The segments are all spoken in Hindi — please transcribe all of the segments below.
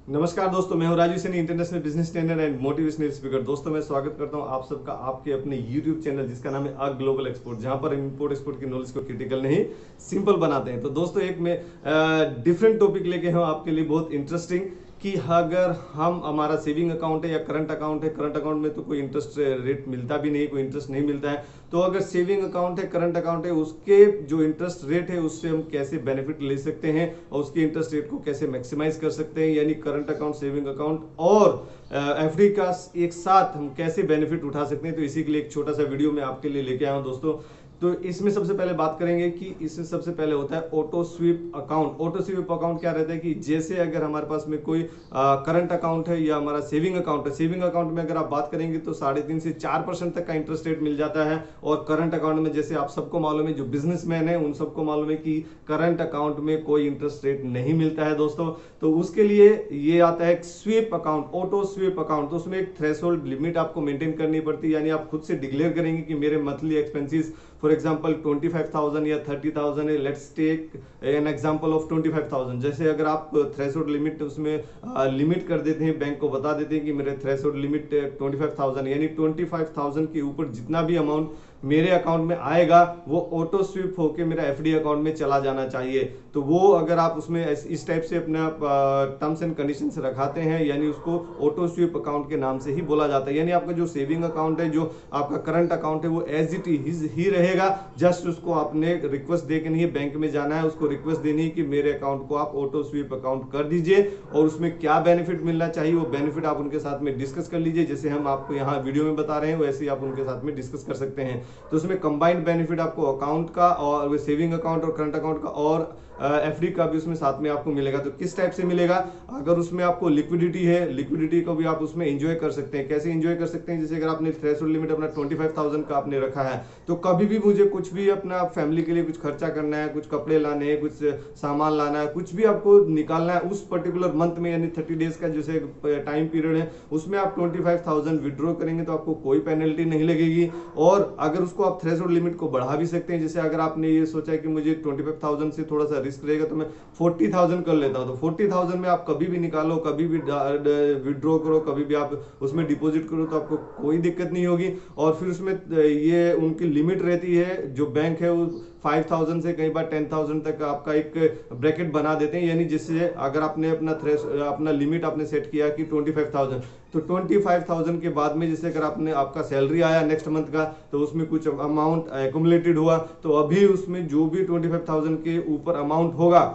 नमस्कार दोस्तों, मैं हूं Raju Saini, international business trainer and motivational speaker. दोस्तों मैं स्वागत करता हूं आप सबका आपके अपने यूट्यूब चैनल जिसका नाम है अ ग्लोबल एक्सपोर्ट, जहां पर इंपोर्ट एक्सपोर्ट की नॉलेज को क्रिटिकल नहीं सिंपल बनाते हैं। तो दोस्तों एक मैं डिफरेंट टॉपिक लेके हूं आपके लिए, बहुत इंटरेस्टिंग, कि अगर हम हमारा सेविंग अकाउंट है या करंट अकाउंट है, करंट अकाउंट में तो कोई इंटरेस्ट रेट मिलता भी नहीं, कोई इंटरेस्ट नहीं मिलता है। तो अगर सेविंग अकाउंट है, करंट अकाउंट है, उसके जो इंटरेस्ट रेट है उससे हम कैसे बेनिफिट ले सकते हैं और उसके इंटरेस्ट रेट को कैसे मैक्सिमाइज कर सकते हैं, यानी करंट अकाउंट, सेविंग अकाउंट और एफडी का एक साथ हम कैसे बेनिफिट उठा सकते हैं। तो इसी के लिए एक छोटा सा वीडियो मैं आपके लिए लेके आया हूं दोस्तों। तो इसमें सबसे पहले बात करेंगे कि इसमें सबसे पहले होता है auto sweep account. Auto sweep account क्या रहता है कि जैसे अगर हमारे पास में कोई करंट अकाउंट है या हमारा सेविंग अकाउंट है, सेविंग अकाउंट में अगर आप बात करेंगे तो 3.5 से 4% तक का इंटरेस्ट रेट मिल जाता है। और करंट अकाउंट में जैसे आप सबको मालूम है, जो बिजनेसमैन है उन सबको मालूम है कि करंट अकाउंट में कोई इंटरेस्ट रेट नहीं मिलता है दोस्तों। तो उसके लिए ये आता है sweep account, auto sweep account. तो उसमें एक थ्रेशोल्ड लिमिट आपको मेंटेन करनी पड़ती है, यानी आप खुद से डिक्लेयर करेंगे कि मेरे मंथली एक्सपेंसेस फॉर एग्जांपल 25,000 या 30,000 है। Let's take an example of 25,000। जैसे अगर आप थ्रेशोल्ड लिमिट उसमें लिमिट कर देते हैं, बैंक को बता देते हैं कि मेरे थ्रेशोल्ड लिमिट 25,000, यानी 25,000 के ऊपर जितना भी अमाउंट मेरे अकाउंट में आएगा वो ऑटो स्वीप होके मेरा एफडी अकाउंट में चला जाना चाहिए। तो वो अगर आप उसमें इस टाइप से अपना टर्म्स एंड कंडीशंस रखाते हैं, यानी उसको ऑटो स्वीप अकाउंट के नाम से ही बोला जाता है। यानी आपका जो सेविंग अकाउंट है, जो आपका करंट अकाउंट है, वो एज इट इज ही रहेगा। जस्ट उसको आपने रिक्वेस्ट दे के नहीं बैंक में जाना है, उसको रिक्वेस्ट देनी है कि मेरे अकाउंट को आप ऑटो स्वीप अकाउंट कर दीजिए और उसमें क्या बेनिफिट मिलना चाहिए वो बेनिफिट आप उनके साथ में डिस्कस कर लीजिए। जैसे हम आपको यहाँ वीडियो में बता रहे हैं वैसे ही आप उनके साथ में डिस्कस कर सकते हैं। तो उसमें कंबाइंड बेनिफिट आपको अकाउंट का और सेविंग अकाउंट और करंट अकाउंट का और एफडी का भी उसमें साथ में आपको मिलेगा। तो किस टाइप से मिलेगा? अगर उसमें आपको लिक्विडिटी है, लिक्विडिटी को भी आप उसमें एंजॉय कर सकते हैं। कैसे एंजॉय कर सकते हैं? जैसे अगर आपने थ्रेशोल्ड लिमिट अपना 25,000 का आपने रखा है, तो कभी भी मुझे कुछ भी अपना फैमिली के लिए कुछ खर्चा करना है, कुछ कपड़े लाने हैं, कुछ सामान लाना है, कुछ भी आपको निकालना है उस पर्टिकुलर मंथ में, यानी 30 डेज का जैसे टाइम पीरियड है, उसमें आप 25,000 विड्रॉ करेंगे तो आपको कोई पेनल्टी नहीं लगेगी। और अगर उसको आप थ्रेशोल्ड लिमिट को बढ़ा भी सकते हैं। जैसे अगर आपने ये सोचा है कि मुझे 25,000 से थोड़ा सा रिस्क रहेगा तो मैं 40,000 कर लेता हूं, तो 40,000 में आप कभी भी निकालो, कभी भी विड्रॉ करो, कभी भी आप उसमें डिपॉजिट करो, तो आपको कोई दिक्कत नहीं होगी। और फिर उसमें ये उनकी लिमिट रहती है, जो बैंक है वो 5,000 से कई बार 10,000 तक आपका एक ब्रैकेट बना देते हैं। यानी जिससे अगर आपने अपना लिमिट आपने सेट किया कि 25,000, तो 25,000 के बाद में जैसे अगर आपने आपका सैलरी आया नेक्स्ट मंथ का, तो उसमें कुछ अमाउंट एक्यूमुलेटेड हुआ, तो अभी उसमें जो भी 25,000 के ऊपर अमाउंट होगा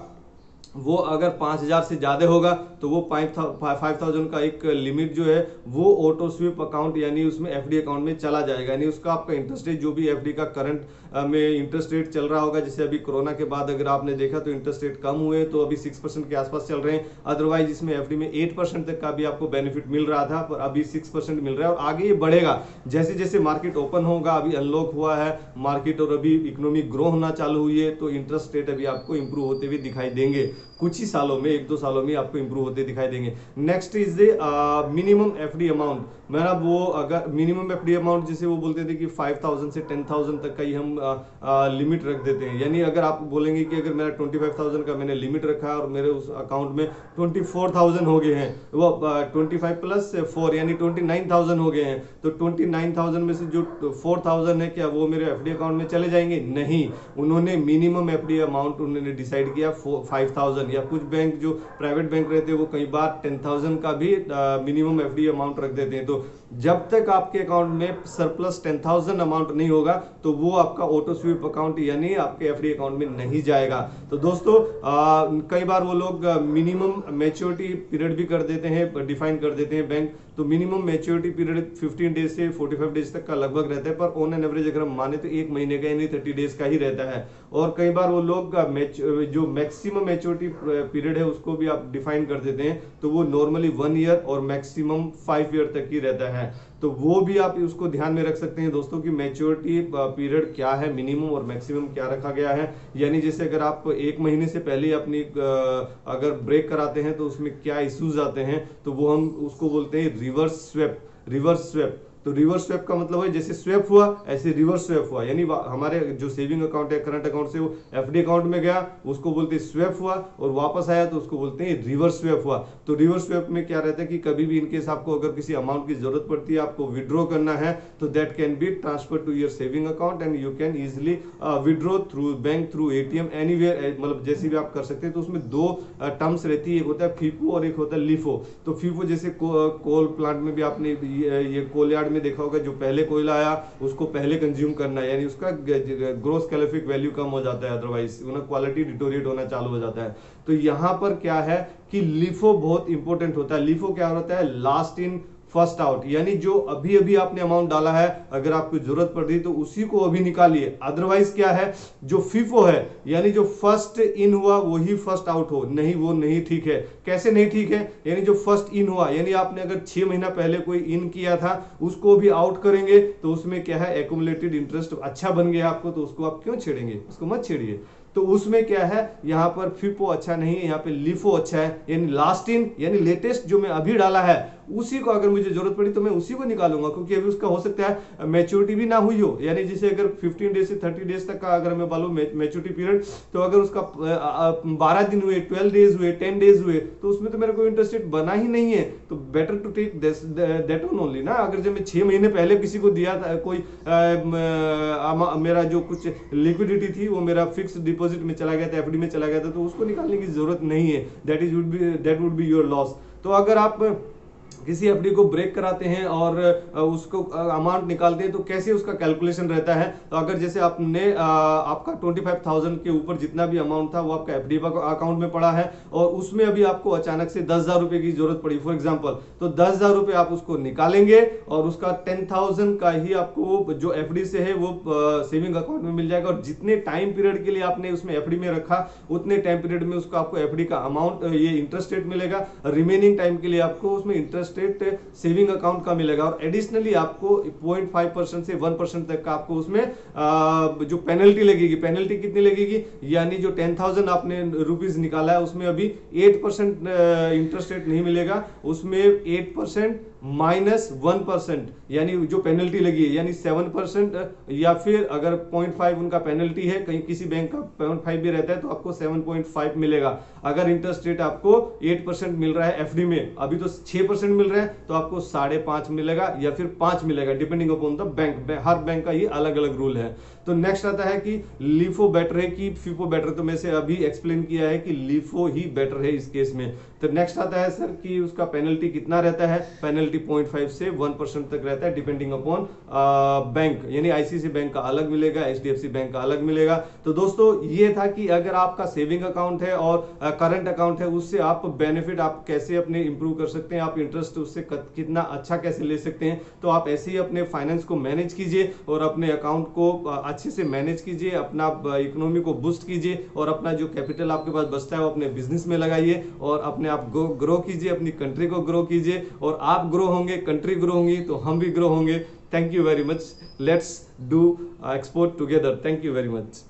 वो अगर 5,000 से ज्यादा होगा तो वो 5,000 का एक लिमिट जो है वो ऑटो स्वीप अकाउंट यानी उसमें एफडी अकाउंट में चला जाएगा। यानी उसका आपका इंटरेस्ट रेट जो भी एफडी का करंट में इंटरेस्ट रेट चल रहा होगा, जैसे अभी कोरोना के बाद अगर आपने देखा तो इंटरेस्ट रेट कम हुए, तो अभी 6% के आसपास चल रहे हैं। अदरवाइज इसमें एफडी में 8% तक का भी आपको बेनिफिट मिल रहा था, पर अभी 6% मिल रहा है और आगे ये बढ़ेगा जैसे जैसे मार्केट ओपन होगा। अभी अनलॉक हुआ है मार्केट और अभी इकोनॉमी ग्रो होना चालू हुई है, तो इंटरेस्ट रेट अभी आपको इंप्रूव होते हुए दिखाई देंगे। कुछ ही सालों में, 1-2 सालों में आपको इंप्रूव होते दिखाई देंगे। Next is the minimum FD amount. मेरा वो अगर मिनिमम एफडी अमाउंट जिसे वो बोलते थे कि 5,000 से 10,000 तक का ही हम लिमिट रख देते हैं। यानी अगर आप बोलेंगे कि अगर मेरा 25,000 का मैंने लिमिट रखा है और मेरे उस अकाउंट में 24,000 हो गए हैं, वो 25 प्लस 4 यानी 29,000 हो गए हैं, तो 29,000 में से जो 4,000 है क्या वो मेरे एफडी अकाउंट में चले जाएंगे? नहीं, उन्होंने मिनिमम एफडी अमाउंट उन्होंने डिसाइड किया 5,000। या कुछ बैंक जो प्राइवेट बैंक रहते हैं वो कई बार 10,000 का भी मिनिमम एफडी अमाउंट रख देते हैं। तो जब तक आपके अकाउंट में सरप्लस 10,000 अमाउंट नहीं होगा तो वो आपका ऑटो स्वीप अकाउंट यानी आपके एफडी अकाउंट में नहीं जाएगा। तो दोस्तों कई बार वो लोग मिनिमम मैच्योरिटी पीरियड भी कर देते हैं, डिफाइन कर देते हैं बैंक। तो मिनिमम मैच्योरिटी पीरियड 15 डेज से 45 डेज तक का लगभग रहता है, पर ऑन एन एवरेज अगर हम माने तो 1 महीने का यानी 30 डेज का ही रहता है। और कई बार वो लोग जो मैक्सिमम मैच्योरिटी पीरियड है उसको भी आप डिफाइन कर देते हैं, तो वो नॉर्मली 1 ईयर और मैक्सिमम 5 ईयर तक ही रहता है। तो वो भी आप उसको ध्यान में रख सकते हैं दोस्तों कि मैच्योरिटी पीरियड क्या है, मिनिमम और मैक्सिमम क्या रखा गया है। यानी जैसे अगर आप 1 महीने से पहले अपनी अगर ब्रेक कराते हैं तो उसमें क्या इश्यूज आते हैं, तो वो हम उसको बोलते हैं रिवर्स स्वेप। तो रिवर्स स्वैप का मतलब है जैसे स्वैप हुआ ऐसे रिवर्स स्वैप हुआ, यानी हमारे जो सेविंग अकाउंट है करंट अकाउंट से वो एफडी अकाउंट में गया, उसको बोलते हैं स्वैप हुआ, और वापस आया तो उसको बोलते हैं रिवर्स स्वैप हुआ। तो रिवर्स स्वैप में क्या रहता है कि कभी भी इनकेस आपको अगर किसी अमाउंट की जरूरत पड़ती है, आपको विड्रॉ करना है, तो that can be transfer to your saving account and you can easily withdraw through bank, through ATM, anywhere, मतलब जैसे भी आप कर सकते हैं। तो उसमें दो टर्म्स रहती है, एक होता है फीफो और एक होता है लिफो। तो फीफो जैसे कोल प्लांट में भी आपने ये कोल यार्ड में देखा होगा, जो पहले कोयला आया उसको पहले कंज्यूम करना है, यानी उसका ग्रोस कैलोरिफिक वैल्यू कम हो जाता है, अदरवाइज क्वालिटी डिटोरिएट होना चालू हो जाता है। तो यहां पर क्या है कि लिफो बहुत इंपॉर्टेंट होता है। लिफो क्या होता है, लास्ट इन फर्स्ट आउट, यानी जो अभी अभी आपने अमाउंट डाला है, अगर आपको जरूरत पड़ रही तो उसी को अभी निकालिए। अदरवाइज क्या है, जो फीफो है यानी जो फर्स्ट इन हुआ वही फर्स्ट आउट हो, नहीं वो नहीं ठीक है। कैसे नहीं ठीक है, यानी जो फर्स्ट इन हुआ, यानी आपने अगर 6 महीना पहले कोई इन किया था उसको भी आउट करेंगे तो उसमें क्या है, एक्यूमुलेटेड इंटरेस्ट अच्छा बन गया आपको, तो उसको आप क्यों छेड़ेंगे, उसको मत छेड़िए। तो उसमें क्या है, यहाँ पर फिफो अच्छा नहीं है, यहाँ पे लिफो अच्छा है, यानी लास्ट इन यानी लेटेस्ट जो मैं अभी डाला है उसी को अगर मुझे जरूरत पड़ी तो मैं उसी को निकालूंगा, क्योंकि अभी उसका हो सकता है मैच्योरिटी भी ना हुई हो, यानी जैसे अगर 15 डेज से 30 डेज तक का अगर मैं बोलूं मैच्योरिटी पीरियड, तो अगर उसका 12 दिन हुए, 12 डेज हुए, 10 डेज हुए, तो उसमें तो मेरा कोई इंटरेस्ट रेट बना ही नहीं है। तो better to take that one only ना। अगर जब मैं 6 महीने पहले किसी को दिया था कोई मेरा जो कुछ लिक्विडिटी थी वो मेरा फिक्स डिपॉजिट में चला गया था, एफडी में चला गया था, तो उसको निकालने की जरूरत नहीं है, that would be your loss. तो अगर आप किसी एफडी को ब्रेक कराते हैं और उसको अमाउंट निकालते हैं तो कैसे उसका कैलकुलेशन रहता है, तो अगर जैसे आपने आपका 25,000 के ऊपर जितना भी अमाउंट था वो आपका एफडी अकाउंट में पड़ा है और उसमें अभी आपको अचानक से 10,000 रुपए की जरूरत पड़ी फॉर एग्जांपल, तो 10,000 रुपए आप उसको निकालेंगे और उसका 10,000 का ही आपको जो एफडी से है वो सेविंग अकाउंट में मिल जाएगा, और जितने टाइम पीरियड के लिए आपने उसमें एफडी में रखा उतने टाइम पीरियड में उसको आपको एफडी का अमाउंट ये इंटरेस्ट रेट मिलेगा, रिमेनिंग टाइम के लिए आपको उसमें इंटरेस्ट रेट सेविंग अकाउंट का मिलेगा, और एडिशनली आपको 0.5% से 1% तक का आपको उसमें जो पेनल्टी लगेगी, पेनल्टी कितनी लगेगी, यानी जो 10,000 आपने रुपीस निकाला है उसमें अभी 8% इंटरेस्ट रेट नहीं मिलेगा, उसमें 8% माइनस 1% यानी जो पेनल्टी लगी है, यानी 7%, या फिर अगर 0.5 उनका पेनल्टी है, कहीं किसी बैंक का 0.5 भी रहता है तो आपको 7.5 मिलेगा। अगर इंटरेस्ट रेट आपको 8% मिल रहा है एफडी में, अभी तो 6% मिल रहा है, तो आपको 5.5 मिलेगा या फिर 5 मिलेगा, depending upon the bank. Her bank का ये अलग अलग रूल है। तो नेक्स्ट आता है कि लिफो बेटर है कि फिफो बेटर, तो मैं से अभी एक्सप्लेन किया है कि लिफो ही बेटर है इस केस में। तो नेक्स्ट आता है सर कि उसका पेनल्टी कितना रहता है, पेनल्टी 0.5 से 1% तक रहता है, डिपेंडिंग अपॉन बैंक, यानी आईसीआईसीआई बैंक का अलग मिलेगा, एचडीएफसी बैंक का अलग मिलेगा। तो दोस्तों ये था कि अगर आपका सेविंग अकाउंट है और करंट अकाउंट है, उससे आप बेनिफिट आप कैसे अपने इंप्रूव कर सकते हैं, आप इंटरेस्ट उससे कितना अच्छा कैसे ले सकते हैं। तो आप ऐसे ही अपने फाइनेंस को मैनेज कीजिए और अपने अकाउंट को अच्छे से मैनेज कीजिए, अपना इकोनॉमी को बूस्ट कीजिए और अपना जो कैपिटल आपके पास बचता है वो अपने बिजनेस में लगाइए और अपने आप ग्रो कीजिए, अपनी कंट्री को ग्रो कीजिए, और आप ग्रो होंगे, कंट्री ग्रो होंगी तो हम भी ग्रो होंगे। Thank you very much, let's do export together. Thank you very much.